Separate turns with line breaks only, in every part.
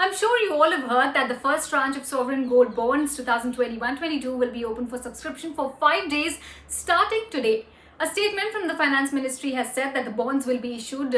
I'm sure you all have heard that the first tranche of sovereign gold bonds 2021-22 will be open for subscription for 5 days starting today. A statement from the Finance Ministry has said that the bonds will be issued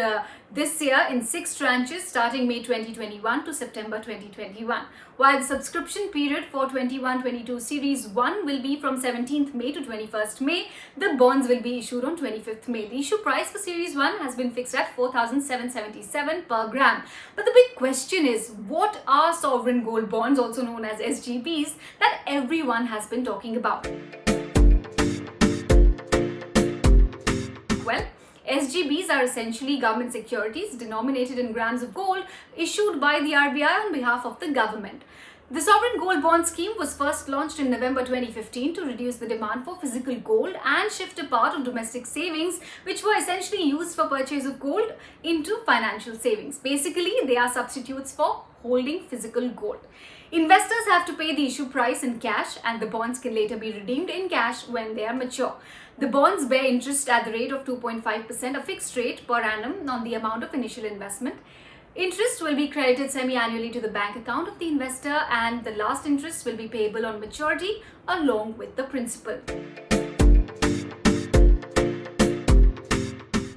this year in 6 tranches starting May 2021 to September 2021. While the subscription period for 21-22 Series 1 will be from 17th May to 21st May, the bonds will be issued on 25th May. The issue price for Series 1 has been fixed at 4,777 per gram. But the big question is, what are sovereign gold bonds, also known as SGBs, that everyone has been talking about? Well, SGBs are essentially government securities denominated in grams of gold issued by the RBI on behalf of the government. The sovereign gold bond scheme was first launched in November 2015 to reduce the demand for physical gold and shift a part of domestic savings, which were essentially used for purchase of gold, into financial savings. Basically, they are substitutes for holding physical gold. Investors have to pay the issue price in cash, and the bonds can later be redeemed in cash when they are mature. The bonds bear interest at the rate of 2.5%, a fixed rate per annum on the amount of initial investment. Interest will be credited semi-annually to the bank account of the investor, and the last interest will be payable on maturity along with the principal.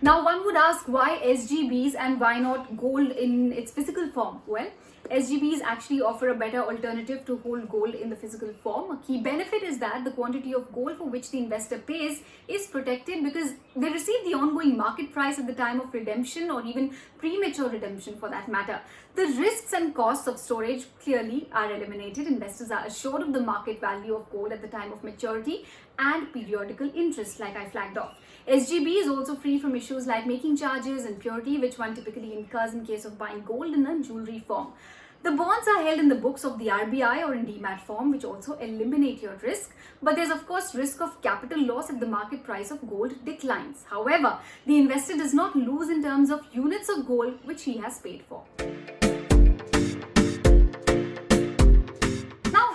Now, one would ask, why SGBs and why not gold in its physical form? Well, SGBs actually offer a better alternative to hold gold in the physical form. A key benefit is that the quantity of gold for which the investor pays is protected because they receive the ongoing market price at the time of redemption, or even premature redemption for that matter. The risks and costs of storage clearly are eliminated. Investors are assured of the market value of gold at the time of maturity and periodical interest, like I flagged off. SGB is also free from issues like making charges and purity, which one typically incurs in case of buying gold in a jewelry form. The bonds are held in the books of the RBI or in demat form, which also eliminate your risk. But there's of course risk of capital loss if the market price of gold declines. However, the investor does not lose in terms of units of gold which he has paid for.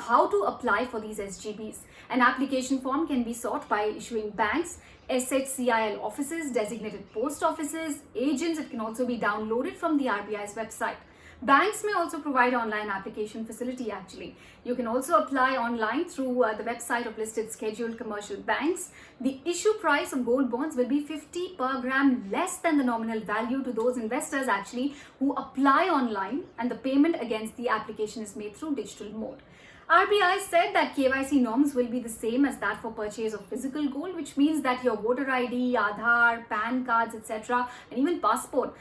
How to apply for these SGBs? An application form can be sought by issuing banks, SHCIL offices, designated post offices, agents. It can also be downloaded from the RBI's website. Banks may also provide online application facility actually. You can also apply online through the website of listed scheduled commercial banks. The issue price of gold bonds will be 50 per gram less than the nominal value to those investors actually who apply online, and the payment against the application is made through digital mode. RBI said that KYC norms will be the same as that for purchase of physical gold, which means that your voter ID, Aadhaar, PAN cards, etc., and even passport,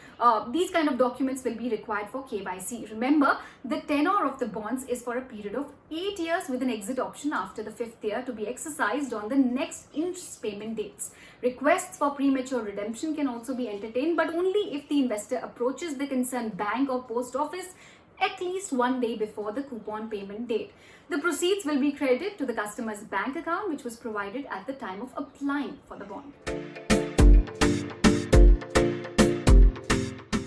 these kind of documents will be required for KYC. Remember, the tenor of the bonds is for a period of 8 years with an exit option after the 5th year to be exercised on the next interest payment dates. Requests for premature redemption can also be entertained, but only if the investor approaches the concerned bank or post office at least 1 day before the coupon payment date. The proceeds will be credited to the customer's bank account, which was provided at the time of applying for the bond.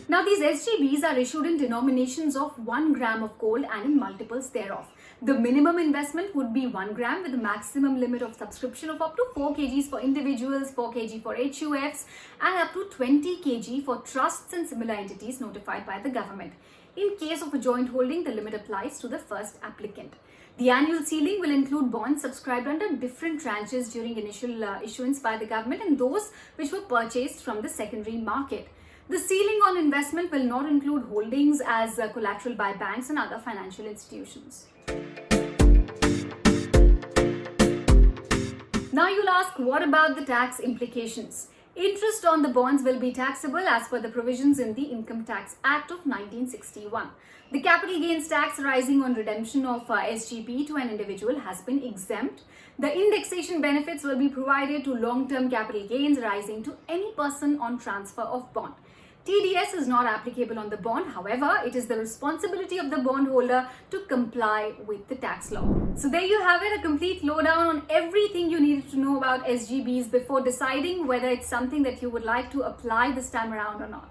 Now, these SGBs are issued in denominations of 1 gram of gold and in multiples thereof. The minimum investment would be 1 gram with a maximum limit of subscription of up to 4 kgs for individuals, 4 kg for HUFs, and up to 20 kg for trusts and similar entities notified by the government. In case of a joint holding, the limit applies to the first applicant. The annual ceiling will include bonds subscribed under different tranches during initial issuance by the government and those which were purchased from the secondary market. The ceiling on investment will not include holdings as collateral by banks and other financial institutions. Now you'll ask, what about the tax implications? Interest on the bonds will be taxable as per the provisions in the Income Tax Act of 1961. The capital gains tax arising on redemption of SGB to an individual has been exempt. The indexation benefits will be provided to long-term capital gains arising to any person on transfer of bond. TDS is not applicable on the bond. However, it is the responsibility of the bondholder to comply with the tax law. So there you have it, a complete lowdown on everything you needed to know about SGBs before deciding whether it's something that you would like to apply this time around or not.